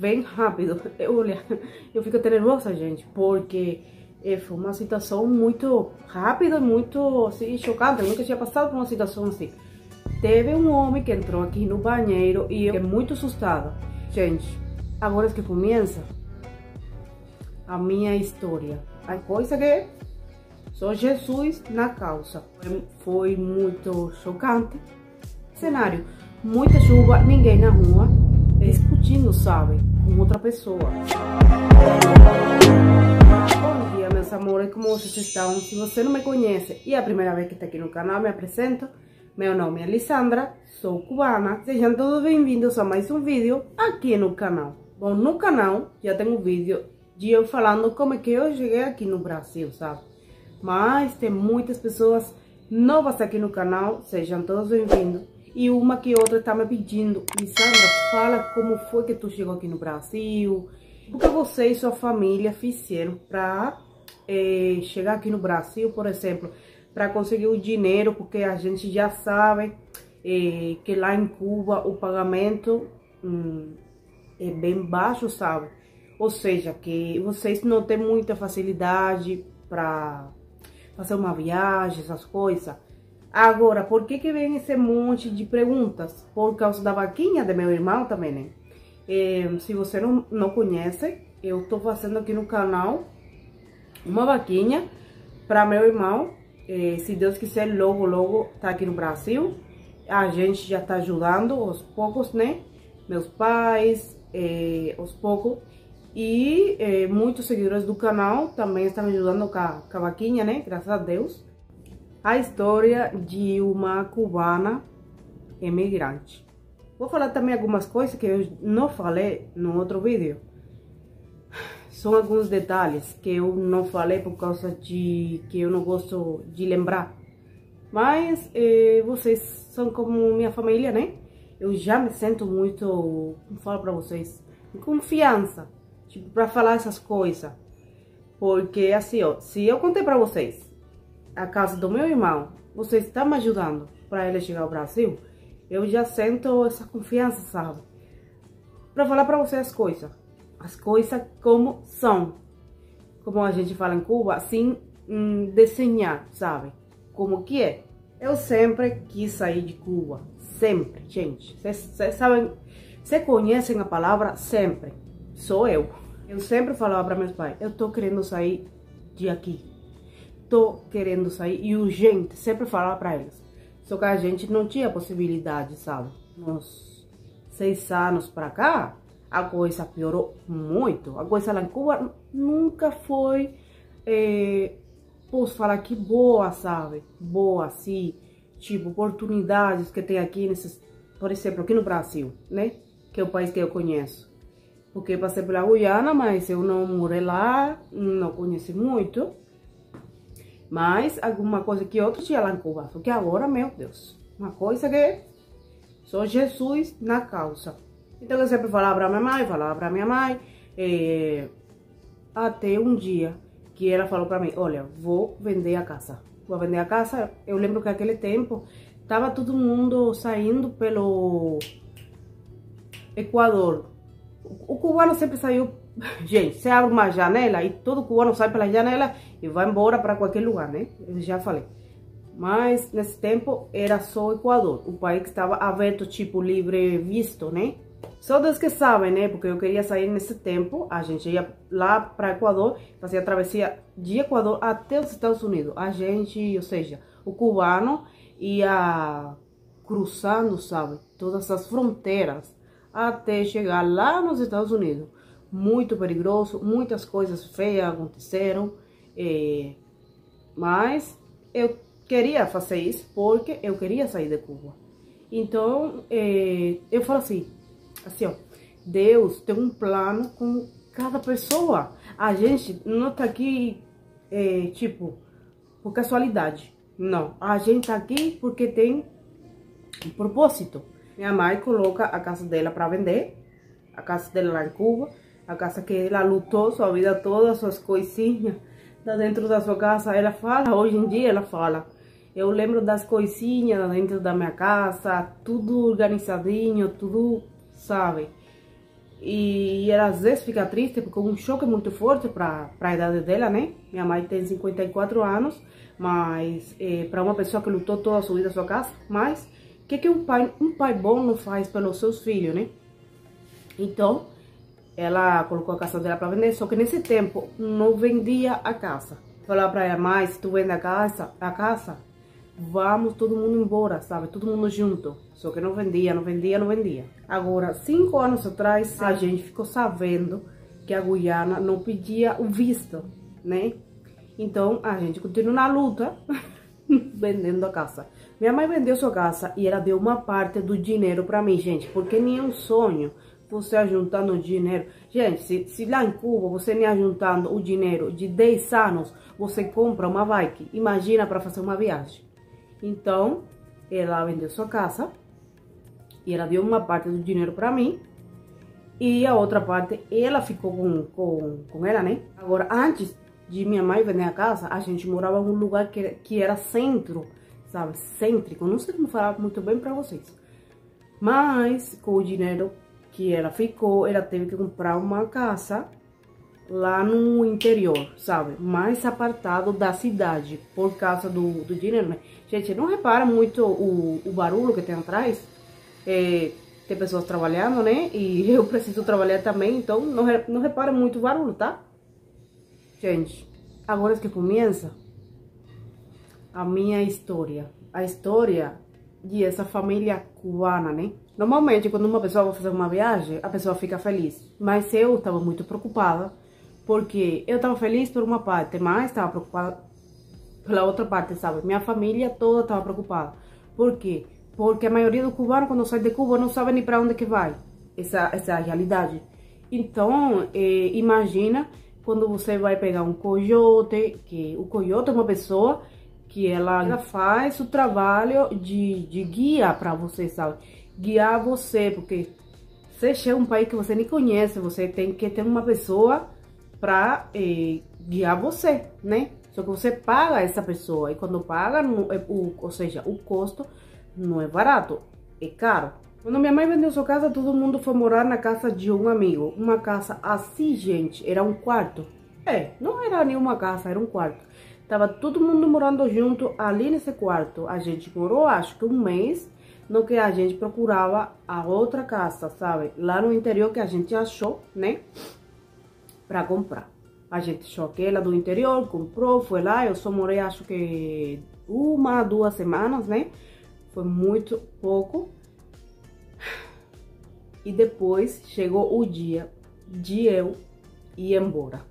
bem rápido. Olha, eu fico até nervosa, gente, porque foi uma situação muito rápida, muito assim, chocante. Eu nunca tinha passado por uma situação assim. Teve um homem que entrou aqui no banheiro e eu fiquei muito assustada. Gente, agora é que começa a minha história. A coisa que sou Jesus na causa. Foi muito chocante. Cenário, muita chuva, ninguém na rua, discutindo, sabe, com outra pessoa. Bom dia, meus amores, como vocês estão? Se você não me conhece e é a primeira vez que está aqui no canal, me apresento. Meu nome é Lisandra, sou cubana. Sejam todos bem-vindos a mais um vídeo aqui no canal. Bom, no canal já tem um vídeo de eu falando como é que eu cheguei aqui no Brasil, sabe? Mas tem muitas pessoas novas aqui no canal, sejam todos bem-vindos. E uma que outra está me pedindo: Lisandra, fala como foi que tu chegou aqui no Brasil, o que você e sua família fizeram para chegar aqui no Brasil, por exemplo, para conseguir o dinheiro, porque a gente já sabe que lá em Cuba o pagamento é bem baixo, sabe? Ou seja, que vocês não têm muita facilidade para fazer uma viagem, essas coisas. Agora, por que vem esse monte de perguntas? Por causa da vaquinha de meu irmão também, né? Se você não conhece, eu tô fazendo aqui no canal uma vaquinha para meu irmão. Se Deus quiser, logo, logo tá aqui no Brasil. A gente já tá ajudando aos poucos, né? Meus pais, aos poucos. E muitos seguidores do canal também estão ajudando com a vaquinha, né? Graças a Deus. A história de uma cubana imigrante. Vou falar também algumas coisas que eu não falei no outro vídeo. São alguns detalhes que eu não falei por causa de que eu não gosto de lembrar. Mas vocês são como minha família, né? Eu já me sinto muito, como falo pra vocês, em confiança, tipo, pra falar essas coisas. Porque assim, ó, se eu contei pra vocês a casa do meu irmão, vocês estão me ajudando para ele chegar ao Brasil, eu já sinto essa confiança, sabe? Para falar para vocês as coisas como são, como a gente fala em Cuba, sem desenhar, sabe? Como que é? Eu sempre quis sair de Cuba, sempre, gente. Vocês sabem, vocês conhecem a palavra sempre? Sou eu. Eu sempre falava para meus pais: eu tô querendo sair de aqui. Tô querendo sair, e urgente, sempre falava para eles. Só que a gente não tinha possibilidade, sabe? Uns 6 anos para cá, a coisa piorou muito. A coisa lá em Cuba nunca foi, posso falar que boa, sabe? Boa, assim, tipo, oportunidades que tem aqui nesses, por exemplo, aqui no Brasil, né? Que é o país que eu conheço. Porque eu passei pela Guiana, mas eu não morei lá, não conheci muito. Mas alguma coisa que outro tinha lá em Cuba. Só que agora, meu Deus, uma coisa que sou Jesus na causa. Então eu sempre falava pra minha mãe, até um dia que ela falou pra mim: olha, vou vender a casa. Vou vender a casa. Eu lembro que naquele tempo tava todo mundo saindo pelo Equador. O cubano sempre saiu. Gente, você abre uma janela e todo cubano sai pela janela e vai embora para qualquer lugar, né? Eu já falei. Mas nesse tempo era só o Equador, o país que estava aberto, tipo, livre visto, né? Só Deus que sabe, né? Porque eu queria sair nesse tempo. A gente ia lá para Equador, fazia a travessia de Equador até os Estados Unidos. A gente, ou seja, o cubano ia cruzando, sabe? Todas as fronteiras até chegar lá nos Estados Unidos. Muito perigoso, muitas coisas feias aconteceram, mas eu queria fazer isso porque eu queria sair de Cuba. Então, eu falo assim, ó, Deus tem um plano com cada pessoa. A gente não tá aqui, tipo, por casualidade. Não, a gente tá aqui porque tem um propósito. Minha mãe coloca a casa dela para vender, a casa dela lá em Cuba. A casa que ela lutou sua vida toda, suas coisinhas dentro da sua casa. Ela fala, hoje em dia ela fala: eu lembro das coisinhas dentro da minha casa, tudo organizadinho, tudo, sabe? E E ela às vezes fica triste porque é um choque muito forte para a idade dela, né? Minha mãe tem 54 anos, mas para uma pessoa que lutou toda a sua vida na sua casa, mas o que um pai bom não faz pelos seus filhos, né? Então, ela colocou a casa dela para vender, só que nesse tempo não vendia a casa. Falava para ela, mãe, se tu vende a casa, vamos todo mundo embora, sabe? Todo mundo junto. Só que não vendia. Agora, 5 anos atrás, a gente ficou sabendo que a Guiana não pedia o visto, né? Então, a gente continuou na luta, vendendo a casa. Minha mãe vendeu sua casa e ela deu uma parte do dinheiro para mim, gente, porque nem é um sonho você ajuntando dinheiro. Gente, se lá em Cuba você nem ajuntando o dinheiro de 10 anos, você compra uma bike, imagina para fazer uma viagem. Então, ela vendeu sua casa e ela deu uma parte do dinheiro para mim e a outra parte ela ficou com ela, né? Agora, antes de minha mãe vender a casa, a gente morava em um lugar que era centro, sabe? Cêntrico, não sei como falar muito bem para vocês. Mas, com o dinheiro que ela ficou, ela teve que comprar uma casa lá no interior, sabe? Mais apartado da cidade, por causa do dinheiro, né? Gente, não repara muito o barulho que tem atrás? Tem pessoas trabalhando, né? E eu preciso trabalhar também, então não repara muito o barulho, tá? Gente, agora é que começa a minha história. A história de essa família cubana, né? Normalmente, quando uma pessoa vai fazer uma viagem, a pessoa fica feliz. Mas eu estava muito preocupada, porque eu estava feliz por uma parte, mas estava preocupada pela outra parte, sabe? Minha família toda estava preocupada. Por quê? Porque a maioria do cubano, quando sai de Cuba, não sabe nem para onde que vai. Essa é a realidade. Então, imagina quando você vai pegar um coiote, que o coiote é uma pessoa que ela faz o trabalho de guia para você, sabe? Guiar você, porque você chega a um país que você nem conhece, você tem que ter uma pessoa para guiar você, né? Só que você paga essa pessoa, e quando paga, ou seja, o custo não é barato, é caro. Quando minha mãe vendeu sua casa, todo mundo foi morar na casa de um amigo. Uma casa assim, gente, era um quarto. Não era nenhuma casa, era um quarto. Tava todo mundo morando junto ali nesse quarto. A gente morou, acho que 1 mês, no que a gente procurava a outra casa, sabe? Lá no interior que a gente achou, né? Pra comprar. A gente achou aquela do interior, comprou, foi lá. Eu só morei, acho que 1, 2 semanas, né? Foi muito pouco. E depois chegou o dia de eu ir embora.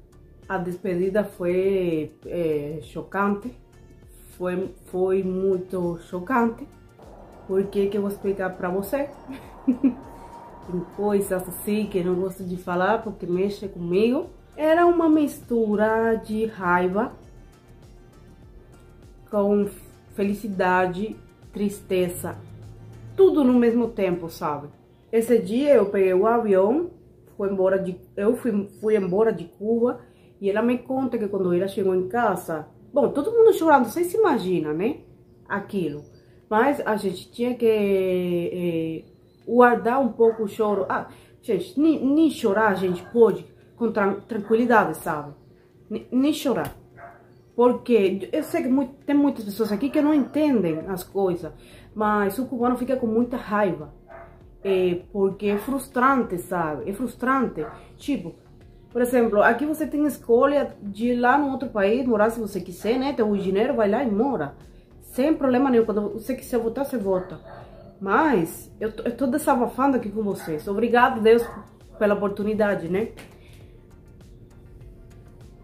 A despedida foi chocante, foi muito chocante, porque que eu vou explicar para você. Tem coisas assim que eu não gosto de falar porque mexe comigo. Era uma mistura de raiva com felicidade, tristeza, tudo no mesmo tempo, sabe? Esse dia eu peguei o avião, eu fui embora de Cuba. E ela me conta que quando ela chegou em casa, bom, todo mundo chorando, vocês se imaginam, né? Aquilo. Mas a gente tinha que guardar um pouco o choro. Gente, nem chorar a gente pode com tranquilidade, sabe? Nem chorar. Porque eu sei que tem muitas pessoas aqui que não entendem as coisas, mas o cubano fica com muita raiva. Porque é frustrante, sabe? É frustrante. Tipo, por exemplo, aqui você tem escolha de ir lá no outro país, morar se você quiser, né? Tem o dinheiro, vai lá e mora. Sem problema nenhum. Quando você quiser votar, você vota. Mas eu tô desabafando aqui com vocês. Obrigado, Deus, pela oportunidade, né?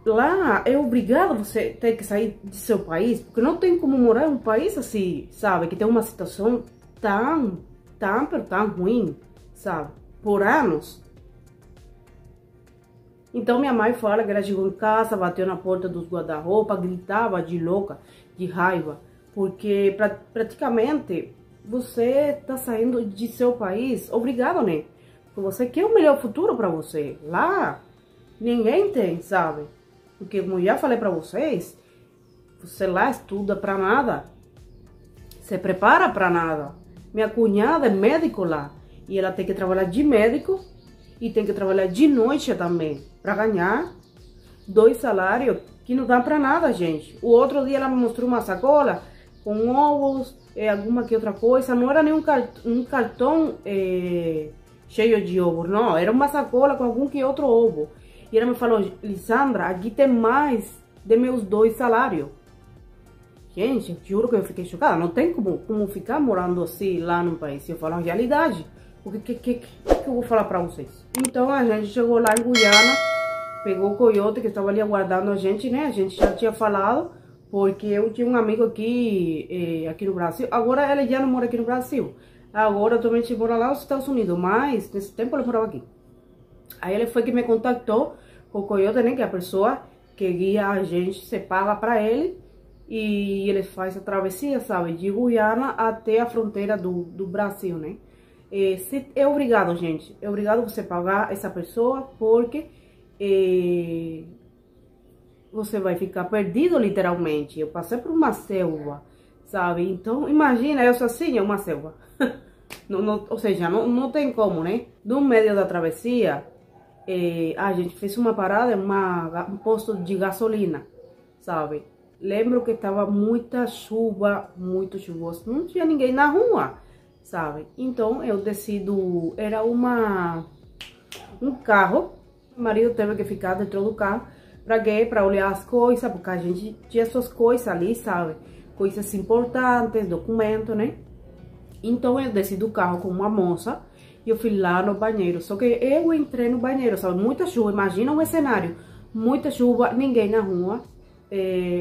Lá é obrigado você ter que sair de seu país, porque não tem como morar em um país assim, sabe? Que tem uma situação tão ruim, sabe? Por anos. Então minha mãe fala que ela chegou em casa, bateu na porta dos guarda-roupa, gritava de louca, de raiva, porque praticamente você tá saindo de seu país, obrigado, né? Porque você quer o melhor futuro para você. Lá ninguém tem, sabe? Porque como já falei para vocês, você lá estuda para nada, se prepara para nada. Minha cunhada é médico lá e ela tem que trabalhar de médico e tem que trabalhar de noite também, para ganhar 2 salários que não dá para nada, gente. O outro dia ela me mostrou uma sacola com ovos, alguma que outra coisa, não era nem um cartão cheio de ovos, não, era uma sacola com algum que outro ovo. E ela me falou, Lisandra, aqui tem mais de meus 2 salários. Gente, juro que eu fiquei chocada, não tem como ficar morando assim lá no país. Eu falo a realidade, o que eu vou falar para vocês? Então a gente chegou lá em Guiana, pegou o coiote que estava ali aguardando a gente, né? A gente já tinha falado, porque eu tinha um amigo aqui no Brasil. Agora ele já não mora aqui no Brasil. Agora também mora lá nos Estados Unidos, mas nesse tempo ele morava aqui. Aí ele foi que me contactou com o coiote, né? Que é a pessoa que guia a gente, se paga para ele. E ele faz a travessia, sabe? De Guiana até a fronteira do Brasil, né? É obrigado, gente. É obrigado você pagar essa pessoa, porque você vai ficar perdido literalmente. Eu passei por uma selva, sabe? Então, imagina, eu sozinha, uma selva. Ou seja, não tem como, né? No meio da travessia, a gente fez uma parada em um posto de gasolina, sabe? Lembro que estava muita chuva, muito chuvoso. Não tinha ninguém na rua, sabe? Então, eu decido... Era um carro. O marido teve que ficar dentro do carro. Pra quê? Pra olhar as coisas, porque a gente tinha suas coisas ali, sabe? Coisas importantes, documento, né? Então eu desci do carro com uma moça e eu fui lá no banheiro. Só que eu entrei no banheiro, sabe? Muita chuva, imagina um cenário. Muita chuva, ninguém na rua.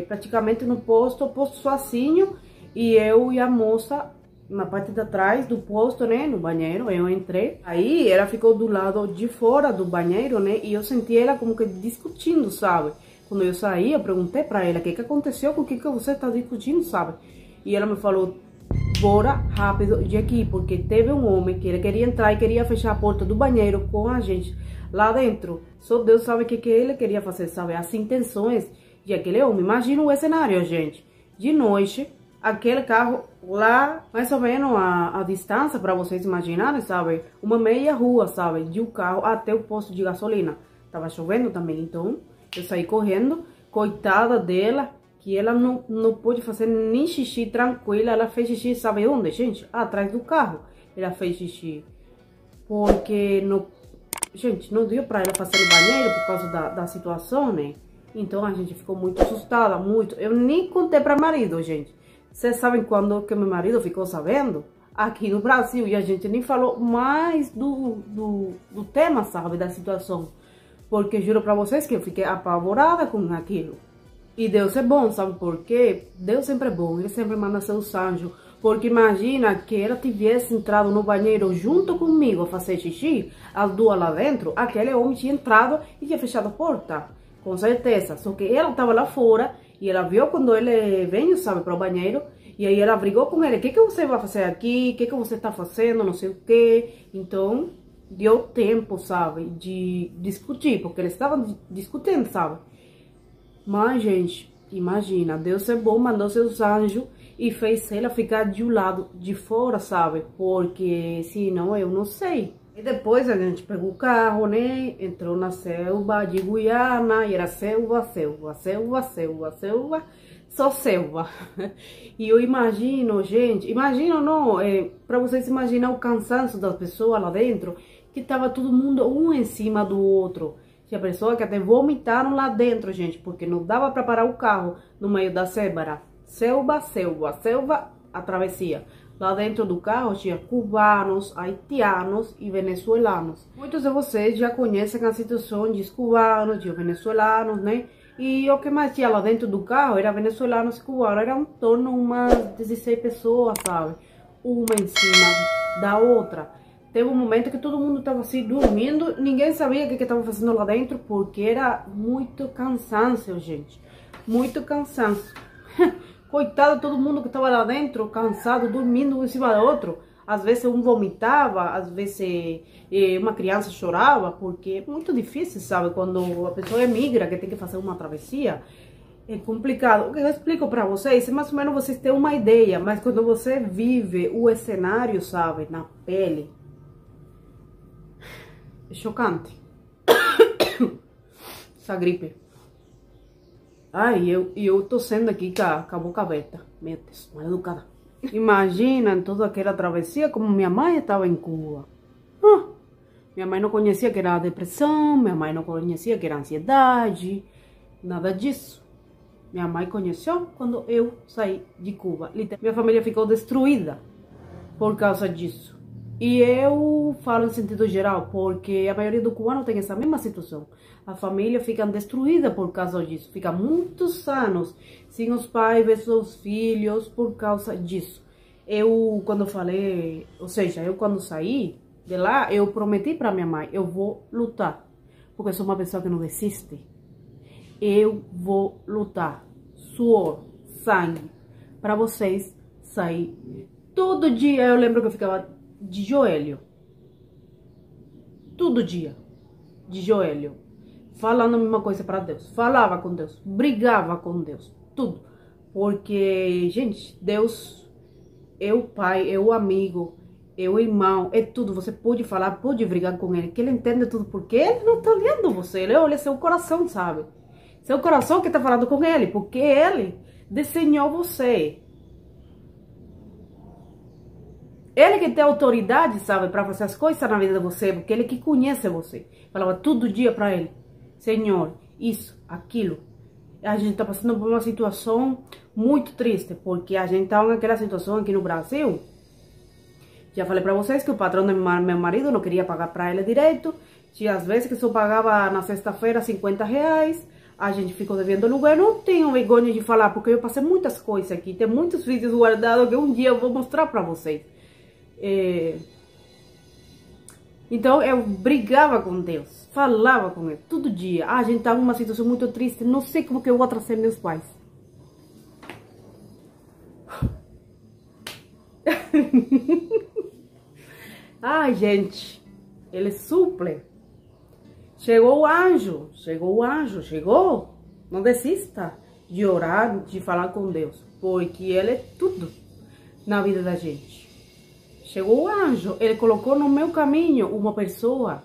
Praticamente no posto sozinho. E eu e a moça na parte de trás do posto, né? No banheiro, eu entrei. Aí ela ficou do lado de fora do banheiro, né? E eu senti ela como que discutindo, sabe? Quando eu saí, eu perguntei pra ela, o que aconteceu, com o que você tá discutindo, sabe? E ela me falou, bora rápido de aqui, porque teve um homem que ele queria entrar e queria fechar a porta do banheiro com a gente lá dentro. Só Deus sabe o que ele queria fazer, sabe? As intenções de aquele homem. Imagina o cenário, gente. De noite, aquele carro lá, mais ou menos a distância, para vocês imaginarem, sabe? Uma meia rua, sabe? De um carro até o posto de gasolina. Tava chovendo também, então eu saí correndo. Coitada dela, que ela não pôde fazer nem xixi tranquila. Ela fez xixi, sabe onde, gente? Atrás do carro. Ela fez xixi. Porque, gente, não deu pra ela fazer no banheiro por causa da situação, né? Então a gente ficou muito assustada, muito. Eu nem contei pra marido, gente. Vocês sabem quando que meu marido ficou sabendo? Aqui no Brasil. E a gente nem falou mais do tema, sabe? Da situação. Porque juro pra vocês que eu fiquei apavorada com aquilo. E Deus é bom, sabe por quê? Deus sempre é bom, Ele sempre manda seus anjos. Porque imagina que ela tivesse entrado no banheiro junto comigo a fazer xixi, as duas lá dentro, aquele homem tinha entrado e tinha fechado a porta. Com certeza. Só que ela estava lá fora e ela viu quando ele veio, sabe, para o banheiro. E aí ela brigou com ele. O que você vai fazer aqui? O que você está fazendo? Não sei o quê. Então, deu tempo, sabe, de discutir. Porque eles estavam discutindo, sabe? Mas, gente, imagina. Deus é bom, mandou seus anjos e fez ela ficar de um lado de fora, sabe? Porque senão eu não sei. E depois a gente pegou o carro, né? Entrou na selva de Guiana e era selva, selva, selva, selva, selva, só selva. E eu imagino, gente, imagino não, para vocês imaginar o cansaço das pessoas lá dentro, que tava todo mundo um em cima do outro. Tinha pessoas que até vomitaram lá dentro, gente, porque não dava para parar o carro no meio da selva. Selva, selva, selva, a travessia. Lá dentro do carro tinha cubanos, haitianos e venezuelanos. Muitos de vocês já conhecem a situação dos cubanos, de venezuelanos, né? E o que mais tinha lá dentro do carro era venezuelanos e cubanos. Era em torno de umas 16 pessoas, sabe? Uma em cima da outra. Teve um momento que todo mundo estava assim dormindo. Ninguém sabia o que estava fazendo lá dentro, porque era muito cansaço, gente. Muito cansaço. Coitado, todo mundo que estava lá dentro, cansado, dormindo um em cima do outro. Às vezes um vomitava, às vezes uma criança chorava, porque é muito difícil, sabe? Quando a pessoa emigra, que tem que fazer uma travessia, é complicado. O que eu explico para vocês, mais ou menos vocês têm uma ideia, mas quando você vive o cenário, sabe, na pele, É chocante. Essa gripe. Ai, eu tossendo aqui com a boca aberta. Meu Deus, mal educada. Imagina toda aquela travessia como minha mãe estava em Cuba. Minha mãe não conhecia que era depressão, minha mãe não conhecia que era ansiedade, nada disso. Minha mãe conheceu quando eu saí de Cuba. Minha família ficou destruída por causa disso. E eu falo em sentido geral, porque a maioria do cubano tem essa mesma situação. A família fica destruída por causa disso. Fica muitos anos sem os pais ver seus filhos por causa disso. Eu, quando falei, ou seja, eu quando saí de lá, eu prometi para minha mãe, eu vou lutar. Porque eu sou uma pessoa que não desiste. Eu vou lutar. Suor, sangue, para vocês sair. Todo dia eu lembro que eu ficava de joelho. Todo dia. De joelho. Falando a mesma coisa para Deus. Falava com Deus. Brigava com Deus. Tudo. Porque, gente, Deus é o pai, é o amigo, é o irmão, é tudo. Você pode falar, pode brigar com ele, que ele entende tudo. Porque ele não tá olhando você. Ele olha seu coração, sabe? Seu coração que tá falando com ele. Porque ele desenhou você. Ele que tem autoridade, sabe, para fazer as coisas na vida de você, porque ele que conhece você. Falava todo dia para ele, Senhor, isso, aquilo. A gente tá passando por uma situação muito triste, porque a gente tá naquela situação aqui no Brasil. Já falei para vocês que o patrão do meu marido não queria pagar para ele direito. Tinha às vezes que só pagava na sexta-feira R$50. A gente ficou devendo aluguel. Não tenho vergonha de falar, porque eu passei muitas coisas aqui. Tem muitos vídeos guardados que um dia eu vou mostrar para vocês. Então eu brigava com Deus, falava com ele todo dia. A gente estava numa situação muito triste, não sei como que eu vou trazer meus pais. Ai, gente, ele suple. Chegou o anjo, chegou. Não desista de orar, de falar com Deus, porque ele é tudo na vida da gente. Chegou o anjo, ele colocou no meu caminho uma pessoa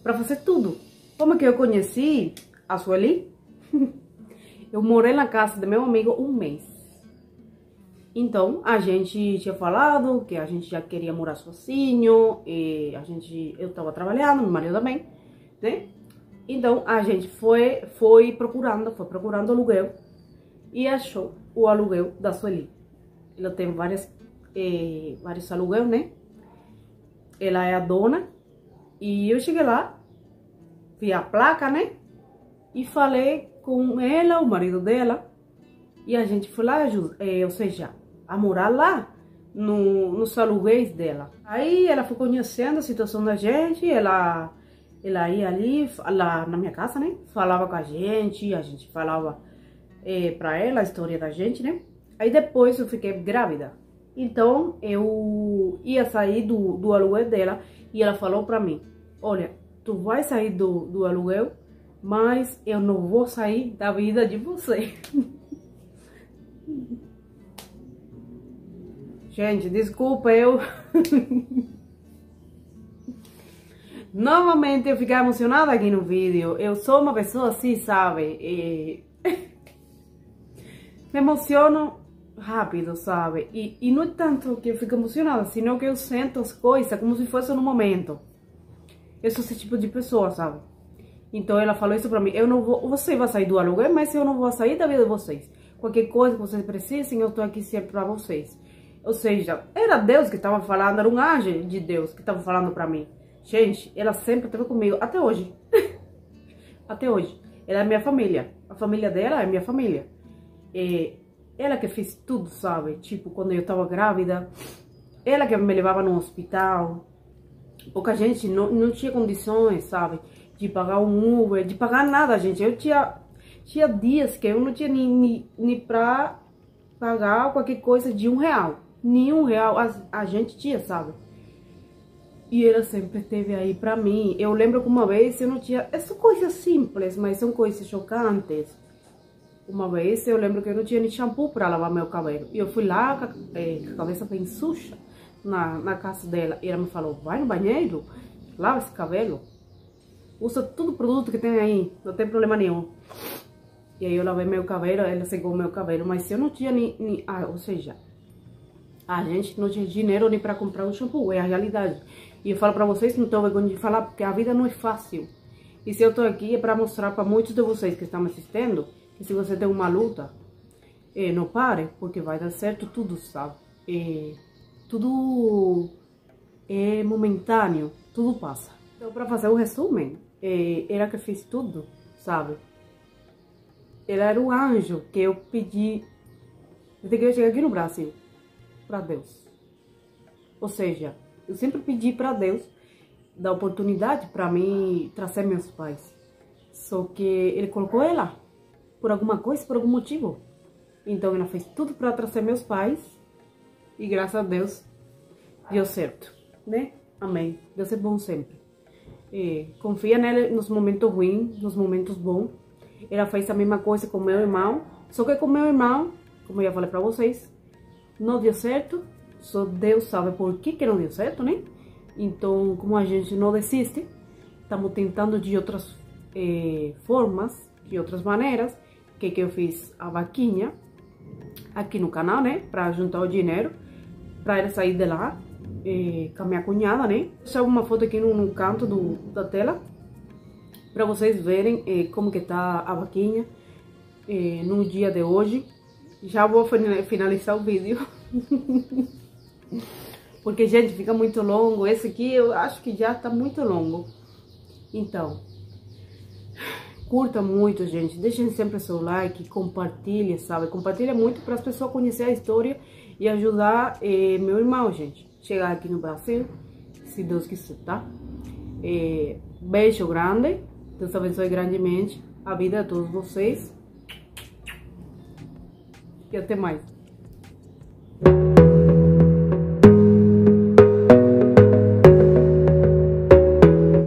para fazer tudo. Como que eu conheci a Sueli? Eu morei na casa do meu amigo um mês. Então, a gente tinha falado que a gente já queria morar sozinho. E eu estava trabalhando, meu marido também, né? Então, a gente foi procurando aluguel e achou o aluguel da Sueli. Ela tem vários aluguel, né? Ela é a dona. E eu cheguei lá, vi a placa, né? E falei com ela, o marido dela. E a gente foi lá, ou seja, a morar lá, nos aluguéis dela. Aí ela foi conhecendo a situação da gente. Ela ia ali, lá na minha casa, né? Falava com a gente falava pra ela a história da gente, né? Aí depois eu fiquei grávida. Então, eu ia sair do aluguel dela e ela falou pra mim, olha, tu vai sair do aluguel, mas eu não vou sair da vida de você. Gente, desculpa, eu... Novamente eu fiquei emocionada aqui no vídeo. Eu sou uma pessoa assim, sabe? Me emociono rápido, sabe? E não é tanto que eu fico emocionada, senão que eu sinto as coisas como se fosse no momento. Eu sou esse tipo de pessoa, sabe? Então ela falou isso pra mim, você vai sair do aluguel, mas eu não vou sair da vida de vocês. Qualquer coisa que vocês precisem, eu tô aqui sempre pra vocês. Ou seja, era Deus que estava falando, era um anjo de Deus que estava falando pra mim. Gente, ela sempre esteve comigo, até hoje. Até hoje. Ela é minha família. A família dela é minha família. Ela que fez tudo, sabe? Tipo, quando eu tava grávida, ela que me levava no hospital. Porque a gente não tinha condições, sabe? De pagar um Uber, de pagar nada, gente. Eu tinha dias que eu não tinha nem pra pagar qualquer coisa de R$1. Nem R$1 a gente tinha, sabe? E ela sempre esteve aí pra mim. Eu lembro que uma vez eu não tinha... São coisas simples, mas são coisas chocantes. Uma vez eu lembro que eu não tinha nem shampoo para lavar meu cabelo. E eu fui lá com a cabeça bem suja na casa dela. E ela me falou, vai no banheiro lava esse cabelo. Usa todo o produto que tem aí, não tem problema nenhum. E aí eu lavei meu cabelo, ela secou meu cabelo, mas eu não tinha ou seja, a gente não tinha dinheiro nem para comprar um shampoo, é a realidade. E eu falo para vocês, não tô vergonha de falar, porque a vida não é fácil. E se eu tô aqui é para mostrar para muitos de vocês que estão me assistindo, que se você tem uma luta, não pare, porque vai dar certo tudo, sabe? Tudo é momentâneo, tudo passa. Então, para fazer o resumo, ela que fez tudo, sabe? Ela era o anjo que eu pedi desde que eu cheguei aqui no Brasil, para Deus. Ou seja, eu sempre pedi para Deus dar oportunidade para mim trazer meus pais. Só que Ele colocou ela por alguma coisa, por algum motivo. Então ela fez tudo para trazer meus pais e graças a Deus deu certo, né? Amém. Deus é bom sempre. Confia nele nos momentos ruins, nos momentos bons. Ela fez a mesma coisa com meu irmão, só que com meu irmão, como eu já falei para vocês, não deu certo. Só Deus sabe por que não deu certo, né? Então, como a gente não desiste, estamos tentando de outras formas, de outras maneiras. Que eu fiz a vaquinha aqui no canal, né? Para juntar o dinheiro, para ele sair de lá, com a minha cunhada, né? Vou deixar uma foto aqui no canto da tela, para vocês verem como que tá a vaquinha no dia de hoje. Já vou finalizar o vídeo. Porque, gente, fica muito longo. Esse aqui eu acho que já tá muito longo. Então, curta muito, gente. Deixem sempre seu like, compartilhe, sabe? Compartilha muito para as pessoas conhecerem a história e ajudar meu irmão, gente. Chegar aqui no Brasil, se Deus quiser, tá? Beijo grande. Deus abençoe grandemente a vida de todos vocês. E até mais.